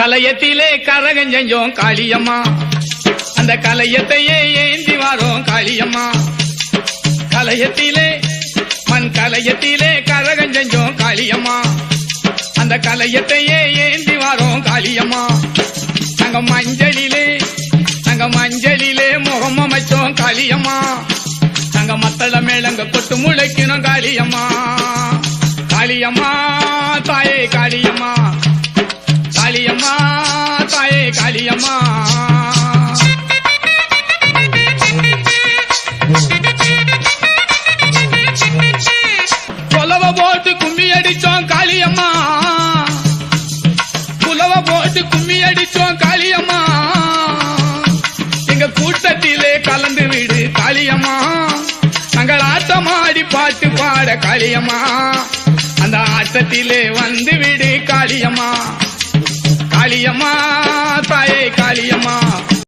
கலையத்திலே கரகம் செஞ்சோம் காளியம்மா, அந்த கலையத்தையே ஏந்தி வாரோம் காளியம்மா. கலையத்திலே மண் கலையத்திலே கரகம் செஞ்சோம் காளியம்மா, அந்த கலையத்தையே ஏந்தி வாரோம் காளியம்மா. நாங்க மஞ்சளிலே முகம் அமைச்சோம் காளியம்மா, நாங்க மத்தள மேளங்க கொட்டு முளைக்கணும் காளியம்மா. காளியம்மா தாயே காளியம்மா, காளியம்மா தாயே காளியம்மா. புலவ போட்டு கும்மி அடிச்சோம் காளியம்மா, புலவ போட்டு கும்மி அடிச்சோம் காளியம்மா. எங்க கூட்டத்திலே கலந்து விடு காளியம்மா, நாங்கள் ஆட்டமாடி பாட்டு பாட காளியம்மா. அந்த ஆட்டத்திலே வந்து விடு காளியம்மா. காளியம்மா தாயே காளியம்மா.